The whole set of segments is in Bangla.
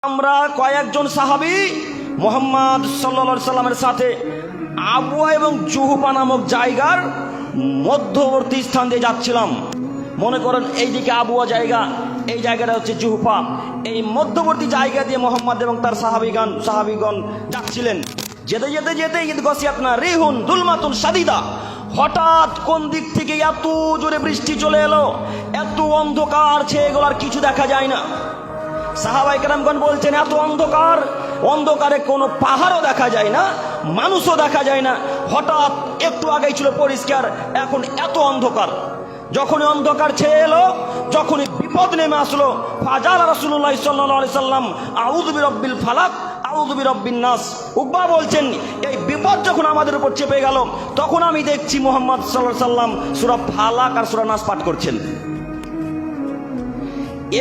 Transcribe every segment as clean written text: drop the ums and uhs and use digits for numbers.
আমরা কয়েকজন সাহাবী মুহাম্মদ সাল্লাল্লাহু আলাইহি সাল্লামের সাথে আবওয়া এবং জুহফা নামক জায়গার মধ্যবর্তী স্থান দিয়ে যাচ্ছিলাম। মনে করেন এইদিকে আবওয়া জায়গা, এই জায়গাটা হচ্ছে জুহফা। এই মধ্যবর্তী জায়গা দিয়ে মুহাম্মদ এবং তার সাহাবীগণ যাচ্ছিলেন। যেতে যেতে যেতে ঈদ গসিয়াত না রিহুন দুলমাতুন শাদীদা, হঠাৎ কোন দিক থেকে এত জোরে বৃষ্টি চলে এলো, এত অন্ধকার ছেয়ে গেল, আর কিছু দেখা যায় না। সাহাবায়ে কেরামগণ বলছেন এত অন্ধকার, অন্ধকারে কোনো পাহাড়ও দেখা যায় না, মানুষও দেখা যায় না। হঠাৎ একটু আগেই ছিল পরিষ্কার, এখন এত অন্ধকার। যখনই অন্ধকার ছেয়ে এলো, যখনই বিপদ নেমে আসলো, ফাজাল রাসূলুল্লাহ সাল্লাল্লাহু আলাইহি সাল্লাম আউযু বিরাব্বিল ফালাক আউযু বিরাব্বিন নাস। উকবা বলছেন এই বিপদ যখন আমাদের উপর চেপে গেল, তখন আমি দেখছি মুহাম্মদ সাল্লাল্লাহু আলাইহি সাল্লাম সূরা ফালাক আর সূরা নাস পাঠ করছেন।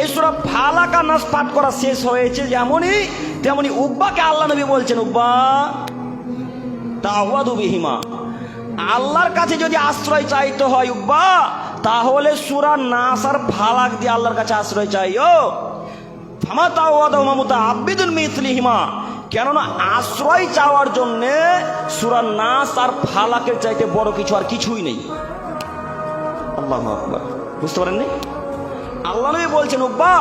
এই সূরা ফালাক আর নাস পাঠ করা শেষ হয়েছে, যেমনই তেমনি উকবাকে আল্লাহ নবী বলছেন, উকবা তাওয়াদু বিহিমা, আল্লাহর কাছে যদি আশ্রয় চাইতে হয় উকবা, তাহলে সূরা নাস আর ফালাক দিয়ে আল্লাহর কাছে আশ্রয় চাইও। ফামা তাওয়াদু মুতাআব্বিদুন মিসলিহিমা, কেননা আশ্রয় চাওয়ার জন্য সূরা নাস আর ফালাকের চাইতে বড় কিছু আর কিছুই নেই। আল্লাহু আকবার, বুঝতে পারেননি? আল্লাহ নবী বলছেন উকবা,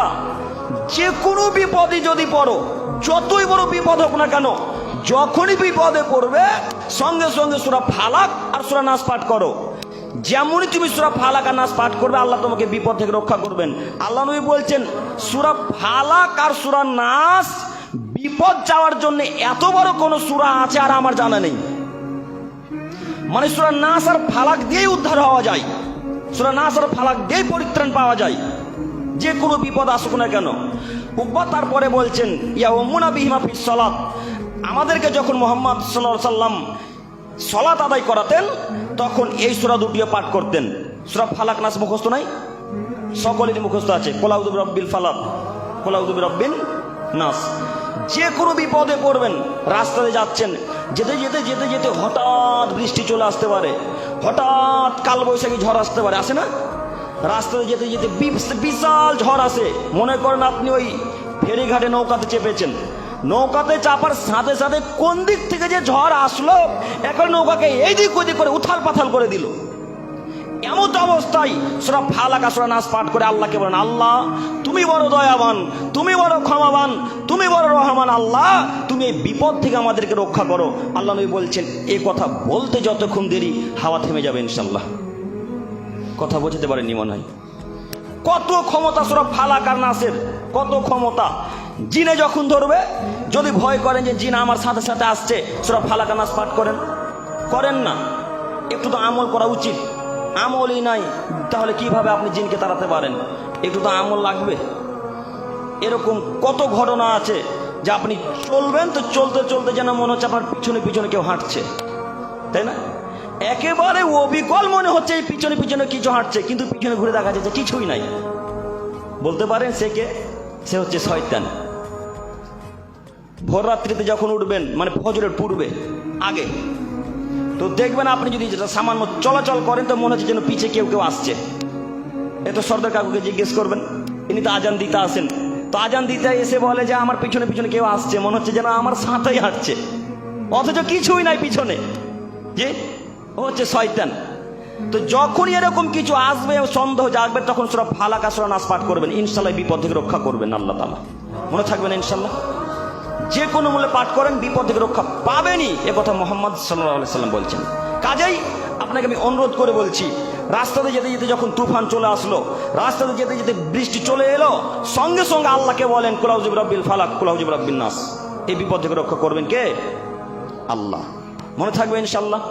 যে কোনো বিপদে যদি পড়ো, যতই বড় বিপদ হোক না কেন, যখনই বিপদে পড়বে সঙ্গে সঙ্গে সূরা ফালাক আর সূরা নাস পাঠ করো। যেমনই তুমি সূরা ফালাক আর নাস পাঠ করবে, আল্লাহ তোমাকে বিপদ থেকে রক্ষা করবেন। আল্লাহ নবী বলছেন সূরা ফালাক আর সূরা নাস বিপদ যাওয়ার জন্য এত বড় কোন সূরা আছে আর আমার জানা নেই। মানে সূরা নাস আর ফালাক দিয়েই উদ্ধার হওয়া যায়, সূরা নাস আর ফালাক দিয়েই পরিত্রাণ পাওয়া যায়, যে কোনো বিপদ আসুক না কেন। উকবা তারপরে বলছেন ইয়া উম্মুনা বিহিমা ফিস সালাত, আমাদেরকে যখন মুহাম্মদ সাল্লাল্লাহু আলাইহি সাল্লাম সালাত আদায় করাতেন, তখন এই সূরা দুটিও পাঠ করতেন। সূরা ফালাক নাস মুখস্থ নাই? সকলেরই মুখস্থ আছে, কুল আউযু বিরাব্বিল ফালাক, কুল আউযু বিরাব্বিন নাস। যে কোনো বিপদে পড়বেন, রাস্তাতে যাচ্ছেন, যেতে যেতে যেতে যেতে হঠাৎ বৃষ্টি চলে আসতে পারে, হঠাৎ কালবৈশাখী ঝড় আসতে পারে, আসে না? রাস্তাতে যেতে যেতে বিশাল ঝড় আসে। মনে করেন আপনি ওই ফেরিঘাটে নৌকাতে চেপেছেন, নৌকাতে চাপার সাথে সাথে কোন দিক থেকে যে ঝড় আসলো, এখন নৌকাকে এই দিক ওই দিক করে উথাল পাথাল করে দিল। এমন অবস্থায় সূরা ফালাক আর সূরা নাস পাঠ করে আল্লাহকে বলেন, আল্লাহ তুমি বড় দয়াবান, তুমি বড় ক্ষমাবান, তুমি বড় রহমান, আল্লাহ তুমি এই বিপদ থেকে আমাদেরকে রক্ষা করো। আল্লাহ নবী বলছেন এই কথা বলতে যতক্ষণ দেরি, হাওয়া থেমে যাবে ইনশাআল্লাহ। কথা বুঝতে পারেননি মনে হয়? কত ক্ষমতা সূরা ফালাক আর নাসের, কত ক্ষমতা। জিনে যখন ধরবে, যদি ভয় করেন যে জিন আমার সাথে সাথে আসছে, সূরা ফালাক আর নাস পাঠ করেন না। একটু তো আমল করা উচিত, আমলই নাই, তাহলে কিভাবে আপনি জিনকে তাড়াতে পারেন? একটু তো আমল লাগবে। এরকম কত ঘটনা আছে যে আপনি চলবেন তো চলতে চলতে যেন মনে হচ্ছে আপনার পিছনে পিছনে কেউ হাঁটছে, তাই না? একেবারে অবিকল মনে হচ্ছে এই পিছনে পিছনে কিছু হাঁটছে, কিন্তু পিছনে ঘুরে দেখা যাচ্ছে কিছুই নাই। বলতে পারেন সে কে? সে হচ্ছে শয়তান। ভোর রাত্রিতে যখন উঠবেন, মানে ফজরের পূর্বে আগে, তো দেখবেন আপনি যদি সামান্য চলাচল করেন তো মনে হচ্ছে যেন পিছে কেউ কেউ আসছে। এ তো সর্দার কাকুকে জিজ্ঞেস করবেন, ইনি তো আজান দিতে আসেন, তো আজান দিতে এসে বলে যে আমার পিছনে পিছনে কেউ আসছে, মনে হচ্ছে যেন আমার সাথেই হাঁটছে, অথচ কিছুই নাই পিছনে। যে ও হচ্ছে শয়তান। তো যখনই এরকম কিছু আসবে, সন্দেহ জাগবে, তখন সূরা ফালাক আর সূরা নাস পাঠ করবেন, ইনশাআল্লাহ বিপদ থেকে রক্ষা করবেন আল্লাহ তাআলা। মনে থাকবেন ইনশাআল্লাহ, যে কোনো মূল্যে পাঠ করেন, বিপদ থেকে রক্ষা পাবেনই, এ কথা মুহাম্মদ সাল্লাল্লাহু আলাইহি সাল্লাম বলছেন। কাজেই আপনাকে আমি অনুরোধ করে বলছি, রাস্তাতে যেতে যেতে যখন তুফান চলে আসলো, রাস্তাতে যেতে যেতে বৃষ্টি চলে এলো, সঙ্গে সঙ্গে আল্লাহকে বলেন কুল আউযু বিরাব্বিল ফালাক কুল আউযু বিরাব্বিন নাস। এই বিপদ থেকে রক্ষা করবেন কে? আল্লাহ। মনে থাকবে ইনশাআল্লাহ।